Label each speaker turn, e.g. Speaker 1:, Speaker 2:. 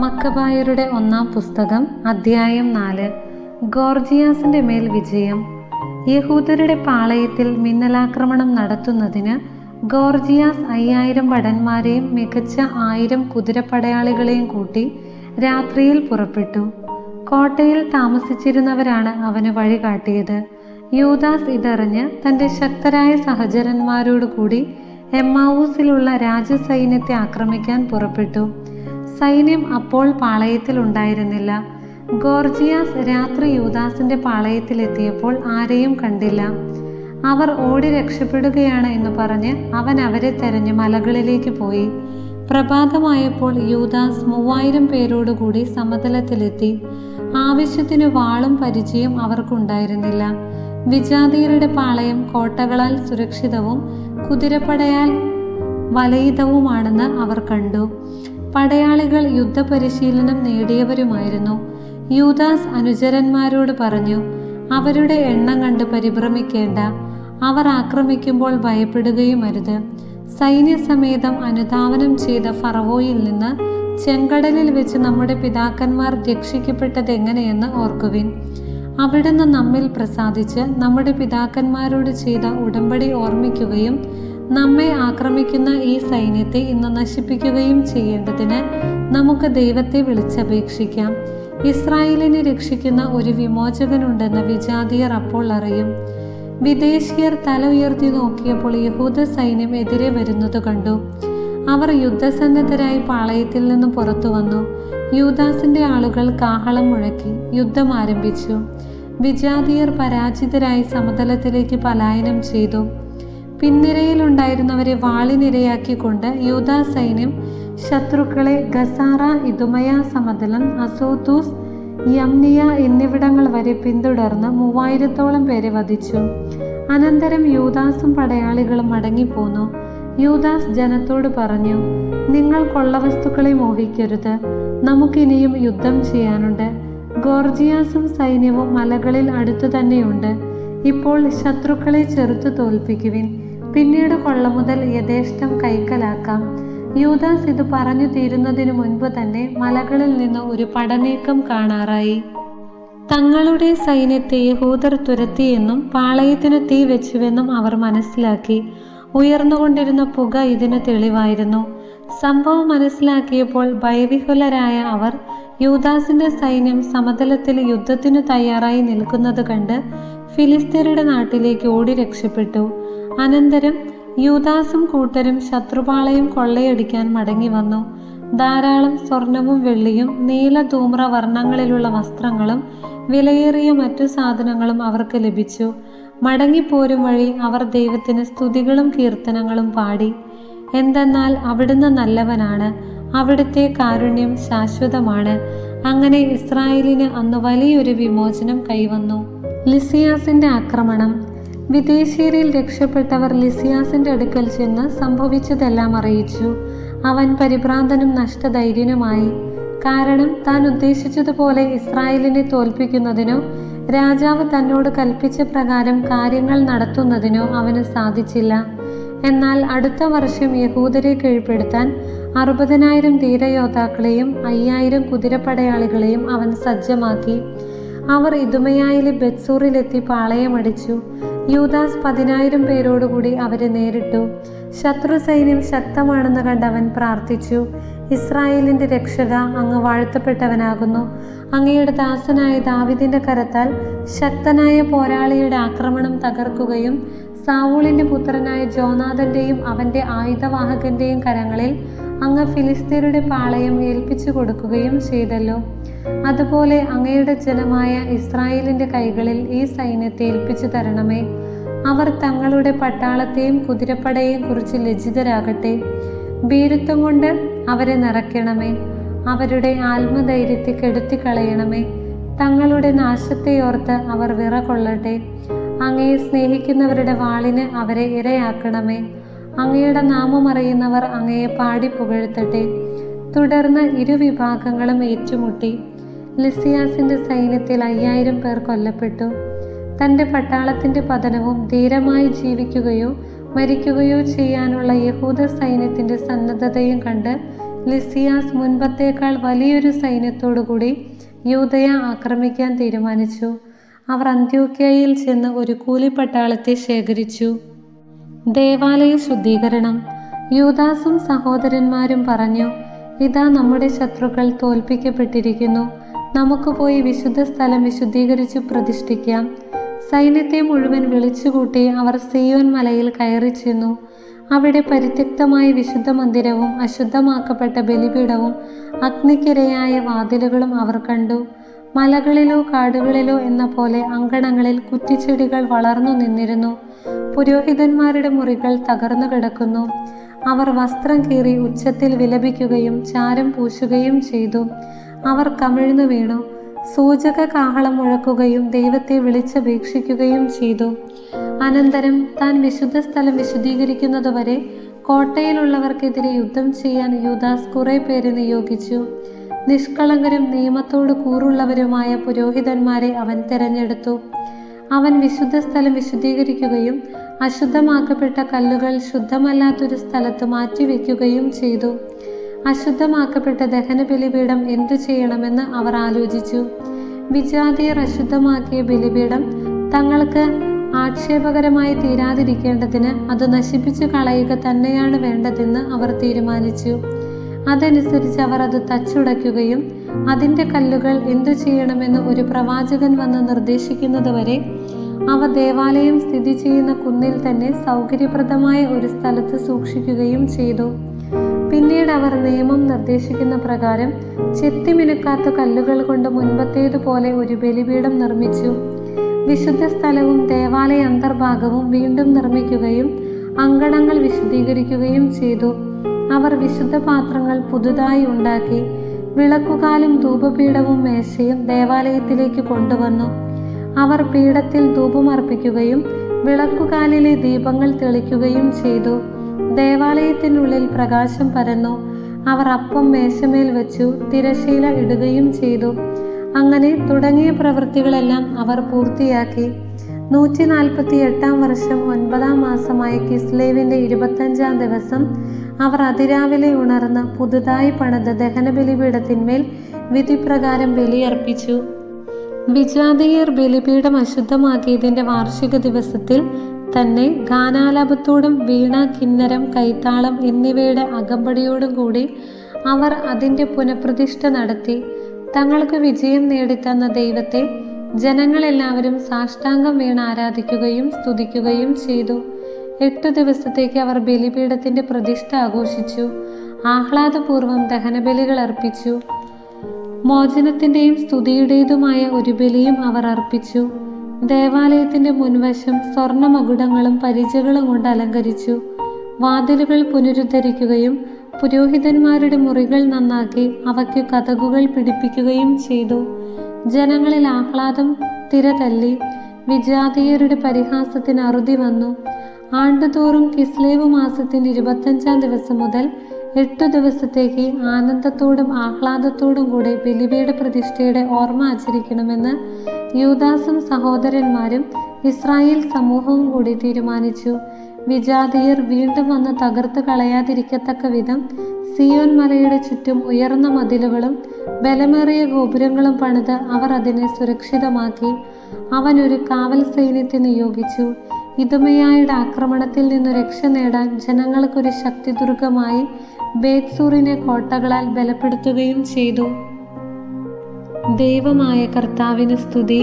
Speaker 1: മക്കബായരുടെ ഒന്നാം പുസ്തകം അധ്യായം 4. ഗോർജിയാസിന്റെ മേൽ വിജയം. യഹൂദരുടെ പാളയത്തിൽ മിന്നലാക്രമണം നടത്തുന്നതിന് ഗോർജിയാസ് 5000 ഭടന്മാരെയും മികച്ച 1000 കുതിരപ്പടയാളികളെയും കൂട്ടി രാത്രിയിൽ പുറപ്പെട്ടു. കോട്ടയിൽ താമസിച്ചിരുന്നവരാണ് അവന് വഴി കാട്ടിയത്. യൂദാസ് ഇതറിഞ്ഞ് തൻ്റെ ശക്തരായ സഹചരന്മാരോട് കൂടി എമ്മാവൂസിലുള്ള രാജസൈന്യത്തെ ആക്രമിക്കാൻ പുറപ്പെട്ടു. സൈന്യം അപ്പോൾ പാളയത്തിൽ ഉണ്ടായിരുന്നില്ല. ഗോർജിയാസ് രാത്രി യൂദാസിന്റെ പാളയത്തിലെത്തിയപ്പോൾ ആരെയും കണ്ടില്ല. അവർ ഓടി രക്ഷപ്പെടുകയാണ് എന്ന് പറഞ്ഞ് അവൻ അവരെ തെരഞ്ഞ് മലകളിലേക്ക് പോയി. പ്രഭാതമായപ്പോൾ യൂദാസ് 3000 പേരോടുകൂടി സമതലത്തിലെത്തി. ആവശ്യത്തിന് വാളും പരിചയം അവർക്കുണ്ടായിരുന്നില്ല. വിജാതീയരുടെ പാളയം കോട്ടകളാൽ സുരക്ഷിതവും കുതിരപ്പടയാൽ വലയിതവുമാണെന്ന് അവർ കണ്ടു. പടയാളികൾ യുദ്ധപരിശീലനം നേടിയവരുമായിരുന്നു. യൂദാസ് അനുചരന്മാരോട് പറഞ്ഞു, അവരുടെ എണ്ണം കണ്ട് പരിഭ്രമിക്കേണ്ട. അവർ ആക്രമിക്കുമ്പോൾ ഭയപ്പെടുകയുമരുത്. സൈന്യസമേതം അനുധാവനം ചെയ്ത ഫറവോയിൽ നിന്ന് ചെങ്കടലിൽ വെച്ച് നമ്മുടെ പിതാക്കന്മാർ രക്ഷിക്കപ്പെട്ടതെങ്ങനെയെന്ന് ഓർക്കുവിൻ. അവിടുന്ന് നമ്മിൽ പ്രസാദിച്ച് നമ്മുടെ പിതാക്കന്മാരോട് ചെയ്ത ഉടമ്പടി ഓർമ്മിക്കുകയും നമ്മെ ആക്രമിക്കുന്ന ഈ സൈന്യത്തെ ഇന്ന് നശിപ്പിക്കുകയും ചെയ്യേണ്ടതിന് നമുക്ക് ദൈവത്തെ വിളിച്ചപേക്ഷിക്കാം. ഇസ്രായേലിനെ രക്ഷിക്കുന്ന ഒരു വിമോചകനുണ്ടെന്ന് വിജാതീയർ അപ്പോൾ അറിയും. വിദേശീയർ തല ഉയർത്തി നോക്കിയപ്പോൾ യഹൂദ സൈന്യം എതിരെ വരുന്നത് കണ്ടു. അവർ യുദ്ധസന്നദ്ധരായി പാളയത്തിൽ നിന്ന് പുറത്തു വന്നു. യൂദാസിന്റെ ആളുകൾ കാഹളം മുഴക്കി യുദ്ധം ആരംഭിച്ചു. വിജാതീയർ പരാജിതരായി സമതലത്തിലേക്ക് പലായനം ചെയ്തു. പിൻനിരയിലുണ്ടായിരുന്നവരെ വാളിനിരയാക്കിക്കൊണ്ട് യൂദാ സൈന്യം ശത്രുക്കളെ ഗസാറ, ഇദുമയ സമതലം, അസോത്തൂസ്, യംനിയ എന്നിവിടങ്ങൾ വരെ പിന്തുടർന്ന് 3000-ഓളം പേരെ വധിച്ചു. അനന്തരം യൂദാസും പടയാളികളും മടങ്ങിപ്പോന്നു. യൂദാസ് ജനത്തോട് പറഞ്ഞു, നിങ്ങൾ കൊള്ളവസ്തുക്കളെ മോഹിക്കരുത്. നമുക്കിനിയും യുദ്ധം ചെയ്യാനുണ്ട്. ഗോർജിയാസും സൈന്യവും മലകളിൽ അടുത്തു തന്നെയുണ്ട്. ഇപ്പോൾ ശത്രുക്കളെ ചെറുത്തു തോൽപ്പിക്കുവിൻ. പിന്നീട് കൊള്ള മുതൽ യഥേഷ്ടം കൈക്കലാക്കാം. യൂദാസ് ഇത് പറഞ്ഞു തീരുന്നതിനു മുൻപ് തന്നെ മലകളിൽ നിന്ന് ഒരു പടനീക്കം കാണാറായി. തങ്ങളുടെ സൈന്യത്തെ യഹൂദർ തുരത്തിയെന്നും പാളയത്തിനു തീ വെച്ചുവെന്നും അവർ മനസ്സിലാക്കി. ഉയർന്നുകൊണ്ടിരുന്ന പുക ഇതിന് തെളിവായിരുന്നു. സംഭവം മനസ്സിലാക്കിയപ്പോൾ ഭയവിഹുലരായ അവർ യൂദാസിന്റെ സൈന്യം സമതലത്തിൽ യുദ്ധത്തിനു തയ്യാറായി നിൽക്കുന്നത് കണ്ട് ഫിലിസ്ത്യരുടെ നാട്ടിലേക്ക് ഓടി രക്ഷപ്പെട്ടു. അനന്തരം യൂദാസും കൂട്ടരും ശത്രുപാളയം കൊള്ളയടിക്കാൻ മടങ്ങി വന്നു. ധാരാളം സ്വർണവും വെള്ളിയും നീല ധൂമ്ര വർണ്ണങ്ങളിലുള്ള വസ്ത്രങ്ങളും വിലയേറിയ മറ്റു സാധനങ്ങളും അവർക്ക് ലഭിച്ചു. മടങ്ങിപ്പോരും വഴി അവർ ദൈവത്തിന് സ്തുതികളും കീർത്തനങ്ങളും പാടി. എന്തെന്നാൽ അവിടുന്ന് നല്ലവനാണ്, അവിടുത്തെ കാരുണ്യം ശാശ്വതമാണ്. അങ്ങനെ ഇസ്രായേലിന് അന്ന് വലിയൊരു വിമോചനം കൈവന്നു. ലിസിയാസിന്റെ ആക്രമണം. വിദേശീയരിൽ രക്ഷപ്പെട്ടവർ ലിസിയാസിന്റെ അടുക്കൽ ചെന്ന് സംഭവിച്ചതെല്ലാം അറിയിച്ചു. അവൻ പരിഭ്രാന്തനും നഷ്ടധൈര്യനുമായി. കാരണം താൻ ഉദ്ദേശിച്ചതുപോലെ ഇസ്രായേലിനെ തോൽപ്പിക്കുന്നതിനോ രാജാവ് തന്നോട് കൽപ്പിച്ച പ്രകാരം കാര്യങ്ങൾ നടത്തുന്നതിനോ അവന് സാധിച്ചില്ല. എന്നാൽ അടുത്ത വർഷം യഹൂദരെ കീഴ്പ്പെടുത്താൻ 60000 ധീരയോദ്ധാക്കളെയും 5000 കുതിരപ്പടയാളികളെയും അവൻ സജ്ജമാക്കി. അവർ ഇദുമയായിലെ ബെത്സൂറിലെത്തി പാളയമടിച്ചു. യൂദാസ് 10000 പേരോടുകൂടി അവരെ നേരിട്ടു. ശത്രു സൈന്യം ശക്തമാണെന്ന് കണ്ട് അവൻ പ്രാർത്ഥിച്ചു, ഇസ്രായേലിന്റെ രക്ഷക, അങ്ങ് വാഴ്ത്തപ്പെട്ടവനാകുന്നു. അങ്ങയുടെ ദാസനായ ദാവീദിന്റെ കരത്താൽ ശക്തനായ പോരാളിയുടെ ആക്രമണം തകർക്കുകയും സാവൂളിന്റെ പുത്രനായ ജോനാഥന്റെയും അവന്റെ ആയുധവാഹകന്റെയും കരങ്ങളിൽ അങ്ങ് ഫിലിസ്ത്യരുടെ പാളയം ഏൽപ്പിച്ചു കൊടുക്കുകയും ചെയ്തല്ലോ. അതുപോലെ അങ്ങയുടെ ജനമായ ഇസ്രായേലിന്റെ കൈകളിൽ ഈ സൈന്യത്തെ ഏൽപ്പിച്ചു തരണമേ. അവർ തങ്ങളുടെ പട്ടാളത്തെയും കുതിരപ്പടയെയും കുറിച്ച് ലജ്ജിതരാകട്ടെ. ഭീരുത്വം കൊണ്ട് അവരെ നിറയ്ക്കണമേ. അവരുടെ ആത്മധൈര്യത്തെ കെടുത്തിക്കളയണമേ. തങ്ങളുടെ നാശത്തെയോർത്ത് അവർ വിറകൊള്ളട്ടെ. അങ്ങയെ സ്നേഹിക്കുന്നവരുടെ വാളിന് അവരെ ഇരയാക്കണമേ. അങ്ങയുടെ നാമം അറിയുന്നവർ അങ്ങയെ പാടി പുകഴ്ത്തട്ടെ. തുടർന്ന് ഇരുവിഭാഗങ്ങളും ഏറ്റുമുട്ടി. ലിസിയാസിന്റെ സൈന്യത്തിൽ 5000 പേർ കൊല്ലപ്പെട്ടു. തൻ്റെ പട്ടാളത്തിന്റെ പതനവും ധീരമായി ജീവിക്കുകയോ മരിക്കുകയോ ചെയ്യാനുള്ള യഹൂദ സൈന്യത്തിന്റെ സന്നദ്ധതയും കണ്ട് ലിസിയാസ് മുൻപത്തേക്കാൾ വലിയൊരു സൈന്യത്തോടുകൂടി യൂദയ ആക്രമിക്കാൻ തീരുമാനിച്ചു. അവർ അന്ത്യോക്യയിൽ ചെന്ന് ഒരു കൂലിപ്പട്ടാളത്തെ ശേഖരിച്ചു. ദേവാലയ ശുദ്ധീകരണം. യൂദാസും സഹോദരന്മാരും പറഞ്ഞു, ഇതാ നമ്മുടെ ശത്രുക്കൾ തോൽപ്പിക്കപ്പെട്ടിരിക്കുന്നു. നമുക്ക് പോയി വിശുദ്ധ സ്ഥലം വിശുദ്ധീകരിച്ചു പ്രതിഷ്ഠിക്കാം. സൈന്യത്തെ മുഴുവൻ വിളിച്ചുകൂട്ടി അവർ സീയോൻ മലയിൽ കയറി ചെന്നു. അവിടെ പരിത്യക്തമായ വിശുദ്ധ മന്ദിരവും അശുദ്ധമാക്കപ്പെട്ട ബലിപീഠവും അഗ്നിക്കിരയായ വാതിലുകളും അവർ കണ്ടു. മലകളിലോ കാടുകളിലോ എന്ന പോലെ അങ്കണങ്ങളിൽ കുറ്റിച്ചെടികൾ വളർന്നു നിന്നിരുന്നു. പുരോഹിതന്മാരുടെ മുറികൾ തകർന്നു കിടക്കുന്നു. അവർ വസ്ത്രം കീറി ഉച്ചത്തിൽ വിലപിക്കുകയും ചാരം പൂശുകയും ചെയ്തു. അവർ കമിഴ്ന്നു വീണു. സൂചക കാഹളം മുഴക്കുകയും ദൈവത്തെ വിളിച്ചപേക്ഷിക്കുകയും ചെയ്തു. അനന്തരം താൻ വിശുദ്ധ സ്ഥലം വിശുദ്ധീകരിക്കുന്നതുവരെ കോട്ടയിലുള്ളവർക്കെതിരെ യുദ്ധം ചെയ്യാൻ യൂദാസ് കുറെ പേരെ നിയോഗിച്ചു. നിഷ്കളങ്കരും നിയമത്തോട് കൂറുള്ളവരുമായ പുരോഹിതന്മാരെ അവൻ തിരഞ്ഞെടുത്തു. അവൻ വിശുദ്ധ സ്ഥലം വിശുദ്ധീകരിക്കുകയും അശുദ്ധമാക്കപ്പെട്ട കല്ലുകൾ ശുദ്ധമല്ലാത്തൊരു സ്ഥലത്ത് മാറ്റിവെക്കുകയും ചെയ്തു. അശുദ്ധമാക്കപ്പെട്ട ദഹനബലിപീഠം എന്തു ചെയ്യണമെന്ന് അവർ ആലോചിച്ചു. വിജാതിയർ അശുദ്ധമാക്കിയ ബലിപീഠം തങ്ങൾക്ക് ആക്ഷേപകരമായി തീരാതിരിക്കേണ്ടതിന് അത് നശിപ്പിച്ചു കളയുക തന്നെയാണ് വേണ്ടതെന്ന് അവർ തീരുമാനിച്ചു. അതനുസരിച്ച് അവർ അത് തച്ചുടയ്ക്കുകയും അതിൻ്റെ കല്ലുകൾ എന്തു ചെയ്യണമെന്ന് ഒരു പ്രവാചകൻ വന്ന് നിർദ്ദേശിക്കുന്നതുവരെ അവ ദേവാലയം സ്ഥിതി ചെയ്യുന്ന കുന്നിൽ തന്നെ സൗകര്യപ്രദമായ ഒരു സ്ഥലത്ത് സൂക്ഷിക്കുകയും ചെയ്തു. പിന്നീട് അവർ നിയമം നിർദ്ദേശിക്കുന്ന പ്രകാരം ചെത്തിമിനുക്കാത്ത കല്ലുകൾ കൊണ്ട് മുൻപത്തേതുപോലെ ഒരു ബലിപീഠം നിർമ്മിച്ചു. വിശുദ്ധ സ്ഥലവും ദേവാലയ അന്തർഭാഗവും വീണ്ടും നിർമ്മിക്കുകയും അങ്കണങ്ങൾ വിശുദ്ധീകരിക്കുകയും ചെയ്തു. അവർ വിശുദ്ധ പാത്രങ്ങൾ പുതുതായി ഉണ്ടാക്കി. വിളക്കുകാലും ധൂപപീഠവും മേശയും ദേവാലയത്തിലേക്ക് കൊണ്ടുവന്നു. അവർ പീഠത്തിൽ ധൂപമർപ്പിക്കുകയും വിളക്കുകാലിലെ ദീപങ്ങൾ തെളിക്കുകയും ചെയ്തു. ദേവാലയത്തിനുള്ളിൽ പ്രകാശം പരന്നു. അവർ അപ്പം മേശമേൽ വെച്ചു തിരശീല ഇടുകയും ചെയ്തു. അങ്ങനെ തുടങ്ങിയ പ്രവൃത്തികളെല്ലാം അവർ പൂർത്തിയാക്കി. 148 വർഷം 9 മാസമായ കിസ്ലേവിൻ്റെ 25 ദിവസം അവർ അതിരാവിലെ ഉണർന്ന് പുതുതായി പണിത ദഹനബലിപീഠത്തിന്മേൽ വിധിപ്രകാരം ബലിയർപ്പിച്ചു. വിജാതിയർ ബലിപീഠം അശുദ്ധമാക്കിയതിൻ്റെ വാർഷിക ദിവസത്തിൽ തന്നെ ഗാനാലാപത്തോടും വീണ, കിന്നരം, കൈത്താളം എന്നിവയുടെ അകമ്പടിയോടും കൂടി അവർ അതിൻ്റെ പുനഃപ്രതിഷ്ഠ നടത്തി. തങ്ങൾക്ക് വിജയം നേടിത്തന്ന ദൈവത്തെ ജനങ്ങളെല്ലാവരും സാഷ്ടാംഗം വീണ് ആരാധിക്കുകയും സ്തുതിക്കുകയും ചെയ്തു. 8 ദിവസത്തേക്ക് അവർ ബലിപീഠത്തിൻ്റെ പ്രതിഷ്ഠ ആഘോഷിച്ചു. ആഹ്ലാദപൂർവ്വം ദഹനബലികൾ അർപ്പിച്ചു. മോചനത്തിൻ്റെയും സ്തുതിയുടേതുമായ ഒരു ബലിയും അവർ അർപ്പിച്ചു. ദേവാലയത്തിൻ്റെ മുൻവശം സ്വർണ്ണമകുടങ്ങളും പരിചകളും കൊണ്ട് അലങ്കരിച്ചു. വാതിലുകൾ പുനരുദ്ധരിക്കുകയും പുരോഹിതന്മാരുടെ മുറികൾ നന്നാക്കി അവയ്ക്ക് കതകുകൾ പിടിപ്പിക്കുകയും ചെയ്തു. ജനങ്ങളിൽ ആഹ്ലാദം തിരതല്ലി. വിജാതീയരുടെ പരിഹാസത്തിന് അറുതി വന്നു. ആണ്ടുതോറും കിസ്ലേവ് മാസത്തിൻ്റെ 25 ദിവസം മുതൽ 8 ദിവസത്തേക്ക് ആനന്ദത്തോടും ആഹ്ലാദത്തോടും കൂടെ ബലിപീഠ പ്രതിഷ്ഠയുടെ ഓർമ്മ ആചരിക്കണമെന്ന് യൂദാസും സഹോദരന്മാരും ഇസ്രായേൽ സമൂഹവും കൂടി തീരുമാനിച്ചു. വിജാതീയർ വീണ്ടും വന്ന് തകർത്ത് കളയാതിരിക്കത്തക്ക വിധം സിയോൻ മലയുടെ ചുറ്റും ഉയർന്ന മതിലുകളും ബലമേറിയ ഗോപുരങ്ങളും പണിത് അവർ അതിനെ സുരക്ഷിതമാക്കി. അവൻ ഒരു കാവൽ സൈന്യത്തെ നിയോഗിച്ചു. ഇദുമയായുടെ ആക്രമണത്തിൽ നിന്നു രക്ഷ നേടാൻ ജനങ്ങൾക്കൊരു ശക്തിദുർഗമായി ബേത്സൂറിനെ കോട്ടകളാൽ ബലപ്പെടുത്തുകയും ചെയ്തു. ദൈവമായ കർത്താവിന് സ്തുതി.